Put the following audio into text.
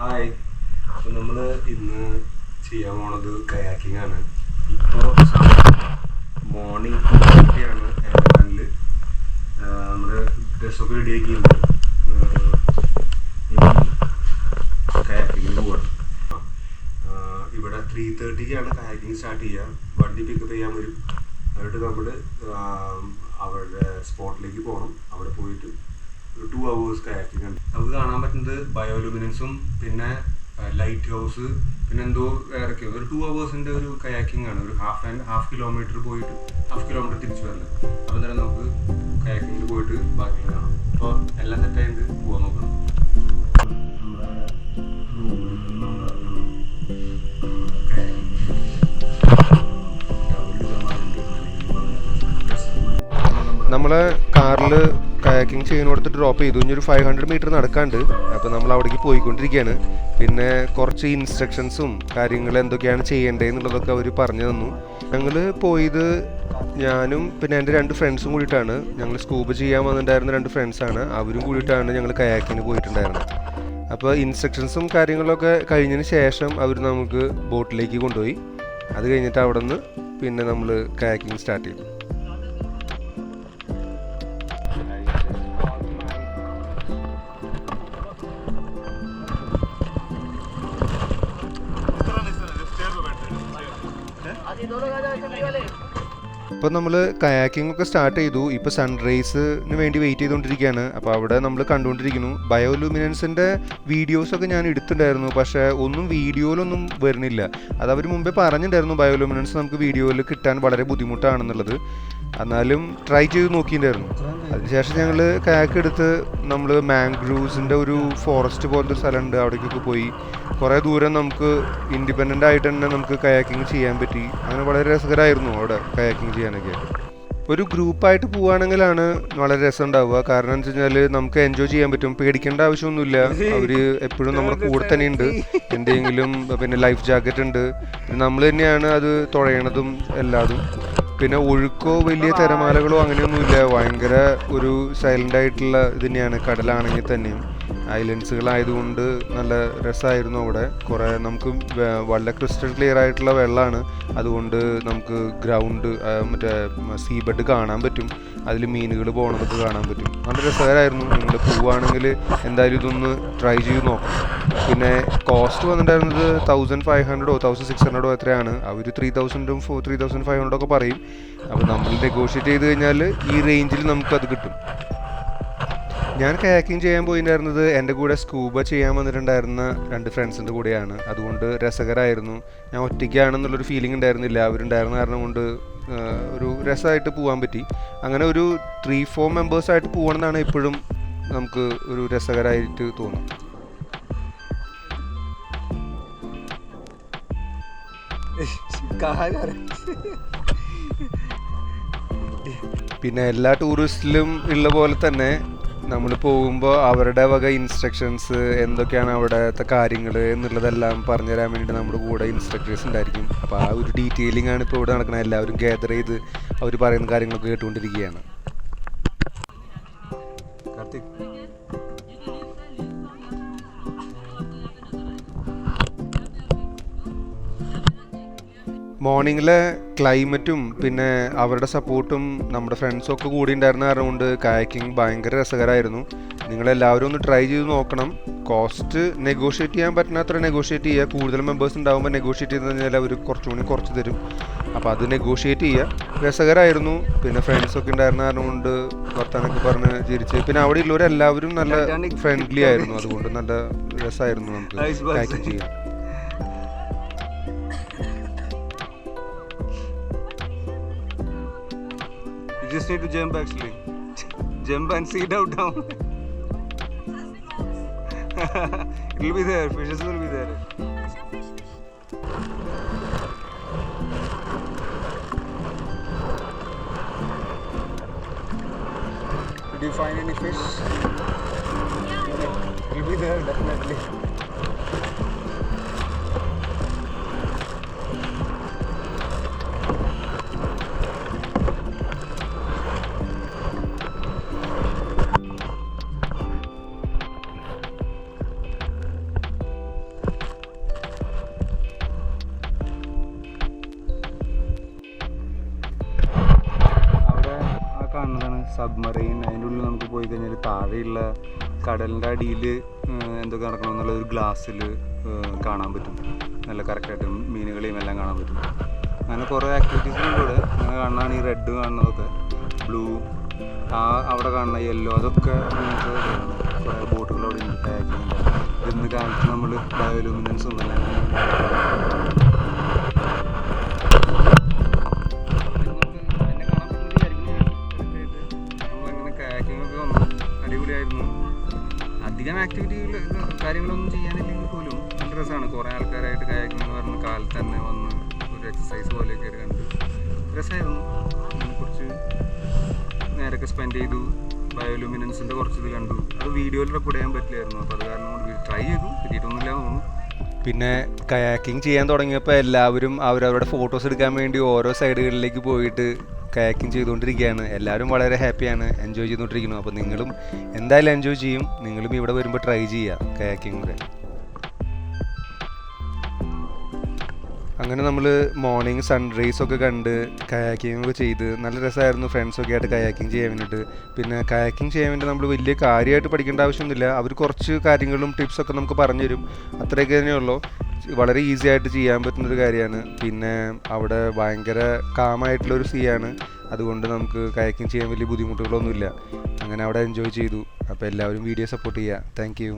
Hi, അപ്പോൾ നമ്മൾ ഇന്ന് ചെയ്യാൻ പോണത് കയാക്കിംഗ് ആണ്. ഇപ്പോൾ മോർണിംഗ് ആണ്. നല്ല നമ്മുടെ ഡ്രസ്സൊക്കെ റെഡിയാക്കിയിട്ടുണ്ട്. ഇനി കയാക്കിങ്ങിന് പോകണം. ഇവിടെ 3:30 കയാക്കിങ് സ്റ്റാർട്ട് ചെയ്യുക. വണ്ടി പിക്കപ്പ് ചെയ്യാൻ വരും. എന്നിട്ട് നമ്മൾ അവരുടെ സ്പോട്ടിലേക്ക് പോകണം. അവിടെ പോയിട്ട് ഒരു 2 hours കയാക്കിംഗ് ഉണ്ട്. നമുക്ക് കാണാൻ പറ്റുന്നത് ബയോലുമിനൻസും പിന്നെ ലൈറ്റ് ഹൗസ് പിന്നെ എന്തോ വേറെയൊക്കെ ഒരു 2 hours ഒരു കയാക്കിംഗ് ആണ്. ഒരു ഹാഫ് കിലോമീറ്റർ പോയിട്ട് ഹാഫ് കിലോമീറ്റർ തിരിച്ചു വരണം. അപ്പോൾ തന്നെ നമുക്ക് കയാക്കിങ്ങിൽ പോയിട്ട് ബാക്കി കാണാം. അപ്പോൾ എല്ലാം സെറ്റായിട്ട് പോകാൻ നോക്കണം. നമ്മളെ കാറിൽ കയാക്കിങ് ചെയ്യാൻ കൊടുത്തിട്ട് ഡ്രോപ്പ് ചെയ്തു. ഇനി ഒരു 500 മീറ്റർ നടക്കാണ്ട്. അപ്പോൾ നമ്മൾ അവിടേക്ക് പോയിക്കൊണ്ടിരിക്കുകയാണ്. പിന്നെ കുറച്ച് ഇൻസ്ട്രക്ഷൻസും കാര്യങ്ങൾ എന്തൊക്കെയാണ് ചെയ്യേണ്ടതെന്നുള്ളതൊക്കെ അവർ പറഞ്ഞു തന്നു. ഞങ്ങൾ പോയത് ഞാനും പിന്നെ എൻ്റെ 2 ഫ്രണ്ട്സും കൂടിയിട്ടാണ്. ഞങ്ങൾ സ്കൂബ ചെയ്യാൻ വന്നിട്ടുണ്ടായിരുന്ന 2 ഫ്രണ്ട്സാണ്. അവരും കൂടിയിട്ടാണ് ഞങ്ങൾ കയാക്കിന് പോയിട്ടുണ്ടായിരുന്നത്. അപ്പോൾ ഇൻസ്ട്രക്ഷൻസും കാര്യങ്ങളൊക്കെ കഴിഞ്ഞതിന് ശേഷം അവർ നമുക്ക് ബോട്ടിലേക്ക് കൊണ്ടുപോയി. അത് കഴിഞ്ഞിട്ട് അവിടെ നിന്ന് പിന്നെ നമ്മൾ കയാക്കിങ് സ്റ്റാർട്ട് ചെയ്തു. ഇപ്പോൾ നമ്മൾ കയാക്കിംഗ് ഒക്കെ സ്റ്റാർട്ട് ചെയ്തു. ഇപ്പോൾ സൺറൈസിന് വേണ്ടി വെയിറ്റ് ചെയ്തുകൊണ്ടിരിക്കുകയാണ്. അപ്പോൾ അവിടെ നമ്മൾ കണ്ടുകൊണ്ടിരിക്കുന്നു. ബയോലുമിനൻസിൻ്റെ വീഡിയോസൊക്കെ ഞാൻ എടുത്തിട്ടുണ്ടായിരുന്നു. പക്ഷേ ഒന്നും വീഡിയോയിലൊന്നും വരുന്നില്ല. അത് അവർ മുമ്പേ പറഞ്ഞിട്ടുണ്ടായിരുന്നു ബയോലുമിനൻസ് നമുക്ക് വീഡിയോയിൽ കിട്ടാൻ വളരെ ബുദ്ധിമുട്ടാണെന്നുള്ളത്. എന്നാലും ട്രൈ ചെയ്ത് നോക്കിയിട്ടുണ്ടായിരുന്നു. അതിനുശേഷം ഞങ്ങൾ കയാക്ക് എടുത്ത് നമ്മൾ മാംഗ്രൂവ്സിൻ്റെ ഒരു ഫോറസ്റ്റ് പോലത്തെ സ്ഥലമുണ്ട്, അവിടേക്കൊക്കെ പോയി കുറേ ദൂരം നമുക്ക് ഇൻഡിപെൻഡൻ്റ് ആയിട്ട് തന്നെ നമുക്ക് കയാക്കിങ് ചെയ്യാൻ പറ്റി. അങ്ങനെ വളരെ രസകരമായിരുന്നു അവിടെ കയാക്കിങ് ചെയ്യാനൊക്കെ. ഒരു ഗ്രൂപ്പായിട്ട് പോവുകയാണെങ്കിലാണ് വളരെ രസം ഉണ്ടാവുക. കാരണം എന്ന് വെച്ച് കഴിഞ്ഞാൽ നമുക്ക് എൻജോയ് ചെയ്യാൻ പറ്റും. പേടിക്കേണ്ട ആവശ്യമൊന്നുമില്ല. അവർ എപ്പോഴും നമ്മുടെ കൂടെ തന്നെ ഉണ്ട്. എന്തെങ്കിലും പിന്നെ ലൈഫ് ജാക്കറ്റ് ഉണ്ട്. നമ്മൾ തന്നെയാണ് അത് തുഴയണതും എല്ലാതും. പിന്നെ ഒഴുക്കോ വലിയ തിരമാലകളോ അങ്ങനെയൊന്നുമില്ല. ഭയങ്കര ഒരു സൈലൻ്റ് ആയിട്ടുള്ള ഇത് തന്നെയാണ്. കടലാണെങ്കിൽ തന്നെയും ഐലൻഡ്സുകളായതുകൊണ്ട് നല്ല രസമായിരുന്നു അവിടെ. കുറേ നമുക്ക് വളരെ ക്രിസ്റ്റൽ ക്ലിയർ ആയിട്ടുള്ള വെള്ളമാണ്. അതുകൊണ്ട് നമുക്ക് ഗ്രൗണ്ട് മറ്റേ സീബെഡ് കാണാൻ പറ്റും. അതിൽ മീനുകൾ പോകണതൊക്കെ കാണാൻ പറ്റും. നല്ല രസകരമായിരുന്നു. നിങ്ങൾ പോവുകയാണെങ്കിൽ എന്തായാലും ഇതൊന്ന് ട്രൈ ചെയ്ത് നോക്കണം. പിന്നെ കോസ്റ്റ് വന്നിട്ടുണ്ടായിരുന്നത് 1500 1600 എത്രയാണ്. അവർ 3000 3500 ഒക്കെ പറയും. അപ്പോൾ നമ്മൾ നെഗോഷിയേറ്റ് ചെയ്ത് കഴിഞ്ഞാൽ ഈ റേഞ്ചിൽ നമുക്കത് കിട്ടും. ഞാൻ കയാക്കിങ് ചെയ്യാൻ പോയിട്ടുണ്ടായിരുന്നത് എൻ്റെ കൂടെ സ്കൂബ ചെയ്യാൻ വന്നിട്ടുണ്ടായിരുന്ന 2 ഫ്രണ്ട്സിൻ്റെ കൂടെയാണ്. അതുകൊണ്ട് രസകരമായിരുന്നു. ഞാൻ ഒറ്റയ്ക്കാണെന്നുള്ളൊരു ഫീലിംഗ് ഉണ്ടായിരുന്നില്ല. അവരുണ്ടായിരുന്ന കാരണം കൊണ്ട് ഒരു രസമായിട്ട് പോകാൻ പറ്റി. അങ്ങനെ ഒരു 3-4 മെമ്പേഴ്സായിട്ട് പോകണമെന്നാണ് എപ്പോഴും നമുക്ക് ഒരു രസകരമായിട്ട് തോന്നും. പിന്നെ എല്ലാ ടൂറിസ്റ്റിലും ഉള്ള പോലെ തന്നെ നമ്മൾ പോകുമ്പോൾ അവരുടെ വക ഇൻസ്ട്രക്ഷൻസ് എന്തൊക്കെയാണ് അവിടുത്തെ കാര്യങ്ങൾ എന്നുള്ളതെല്ലാം പറഞ്ഞുതരാൻ വേണ്ടിയിട്ട് നമ്മുടെ കൂടെ ഇൻസ്ട്രക്ടേഴ്സ് ഉണ്ടായിരിക്കും. അപ്പോൾ ആ ഒരു ഡീറ്റെയിലിംഗ് ആണ് ഇപ്പോൾ ഇവിടെ നടക്കുന്നത്. എല്ലാവരും ഗ്യാദർ ചെയ്ത് അവർ പറയുന്ന കാര്യങ്ങളൊക്കെ കേട്ടുകൊണ്ടിരിക്കുകയാണ്. മോർണിംഗിലെ ക്ലൈമറ്റും പിന്നെ അവരുടെ സപ്പോർട്ടും നമ്മുടെ ഫ്രണ്ട്സും ഒക്കെ കൂടി ഉണ്ടായിരുന്ന കാരണം കൊണ്ട് കയാക്കിംഗ് ഭയങ്കര രസകരമായിരുന്നു. നിങ്ങളെല്ലാവരും ഒന്ന് ട്രൈ ചെയ്ത് നോക്കണം. കോസ്റ്റ് നെഗോഷിയേറ്റ് ചെയ്യാൻ പറ്റുന്നത്ര നെഗോഷിയേറ്റ് ചെയ്യുക. കൂടുതൽ മെമ്പേഴ്സ് ഉണ്ടാകുമ്പോൾ നെഗോഷിയേറ്റ് ചെയ്ത് കഴിഞ്ഞാൽ അവർ കുറച്ചുകൂടി കുറച്ച് തരും. അപ്പോൾ അത് നെഗോഷിയേറ്റ് ചെയ്യുക. രസകരമായിരുന്നു. പിന്നെ ഫ്രണ്ട്സൊക്കെ ഉണ്ടായിരുന്ന കാരണം കൊണ്ട് വർത്താനൊക്കെ പറഞ്ഞ് ചിരിച്ച് പിന്നെ അവിടെ ഉള്ളവരെല്ലാവരും നല്ല ഫ്രണ്ട്ലി ആയിരുന്നു. അതുകൊണ്ട് നല്ല രസമായിരുന്നു നമുക്ക് കയാക്കിംഗ് ചെയ്യാൻ. Just need to jump actually. Jump and see it out down. It will be there. Fishes will be there. Did you find any fish? It will be there definitely. Submarine, അതിൻ്റെ ഉള്ളിൽ നമുക്ക് പോയി കഴിഞ്ഞാൽ താഴെയുള്ള കടലിൻ്റെ അടിയിൽ എന്തൊക്കെ നടക്കണമെന്നുള്ള ഒരു ഗ്ലാസ്സിൽ കാണാൻ പറ്റും. നല്ല കറക്റ്റായിട്ട് മീനുകളെയും എല്ലാം കാണാൻ പറ്റും. അങ്ങനെ കുറേ ആക്ടിവിറ്റീസുകളുണ്ട് ഇവിടെ. അങ്ങനെ കാണുന്നതാണ് ഈ റെഡ് കാണുന്നതൊക്കെ, ബ്ലൂ, അവിടെ കാണുന്ന യെല്ലോ, അതൊക്കെ നിങ്ങൾക്ക് കുറേ ബോട്ടുകൾ അവിടെ ഉണ്ട് കായാക്കിങ്ങിൻ്റെ. ഇന്ന് കാലത്ത് നമ്മൾ ബയോലൂമിനൻസ് ഒന്നല്ല അടിപൊളിയായിരുന്നു. അധികം ആക്ടിവിറ്റികൾ കാര്യങ്ങളൊന്നും ചെയ്യാനില്ലെങ്കിൽ പോലും നല്ല രസമാണ്. കുറേ ആൾക്കാരായിട്ട് കയാക്കിംഗ് എന്ന് പറഞ്ഞ കാലത്ത് തന്നെ വന്ന് ഒരു എക്സസൈസ് പോലെയൊക്കെ കണ്ട് രസമായിരുന്നു. കുറച്ച് നേരമൊക്കെ സ്പെൻഡ് ചെയ്തു. ബയോലൂമിനൻസിൻ്റെ കുറച്ച് ഇത് കണ്ടു. അത് വീഡിയോയിൽ റെക്കോർഡ് ചെയ്യാൻ പറ്റില്ലായിരുന്നു. അപ്പോൾ അത് കാരണം കൊണ്ട് ട്രൈ ചെയ്തു, കിട്ടിയിട്ടൊന്നുമില്ല തോന്നുന്നു. പിന്നെ കയാക്കിങ് ചെയ്യാൻ തുടങ്ങിയപ്പോൾ എല്ലാവരും അവരവരുടെ ഫോട്ടോസ് എടുക്കാൻ വേണ്ടി ഓരോ സൈഡുകളിലേക്ക് പോയിട്ട് കയാക്കിങ് ചെയ്തുകൊണ്ടിരിക്കുകയാണ്. എല്ലാവരും വളരെ ഹാപ്പിയാണ്, എൻജോയ് ചെയ്തുകൊണ്ടിരിക്കുന്നു. അപ്പോൾ നിങ്ങളും എന്തായാലും എൻജോയ് ചെയ്യും. നിങ്ങളും ഇവിടെ വരുമ്പോൾ ട്രൈ ചെയ്യുക കയാക്കിങ് ഒക്കെ. അങ്ങനെ നമ്മൾ മോർണിംഗ് സൺറൈസ് ഒക്കെ കണ്ട് കയാക്കിങ് ഒക്കെ ചെയ്ത് നല്ല രസമായിരുന്നു. ഫ്രണ്ട്സൊക്കെ ആയിട്ട് കയാക്കിങ് ചെയ്യാൻ വേണ്ടിയിട്ട്. പിന്നെ കയാക്കിങ് ചെയ്യാൻ വേണ്ടി നമ്മൾ വലിയ കാര്യമായിട്ട് പഠിക്കേണ്ട ആവശ്യമൊന്നുമില്ല. അവർ കുറച്ച് കാര്യങ്ങളും ടിപ്സൊക്കെ നമുക്ക് പറഞ്ഞു തരും. അത്രയൊക്കെ തന്നെയുള്ളൂ. വളരെ ഈസി ആയിട്ട് ചെയ്യാൻ പറ്റുന്നൊരു കാര്യമാണ്. പിന്നെ അവിടെ ഭയങ്കര കാമായിട്ടുള്ളൊരു സീയാണ്. അതുകൊണ്ട് നമുക്ക് കയാക്കിങ് ചെയ്യാൻ വലിയ ബുദ്ധിമുട്ടുകളൊന്നുമില്ല. അങ്ങനെ അവിടെ എൻജോയ് ചെയ്തു. അപ്പോൾ എല്ലാവരും വീഡിയോ സപ്പോർട്ട് ചെയ്യുക. Thank you.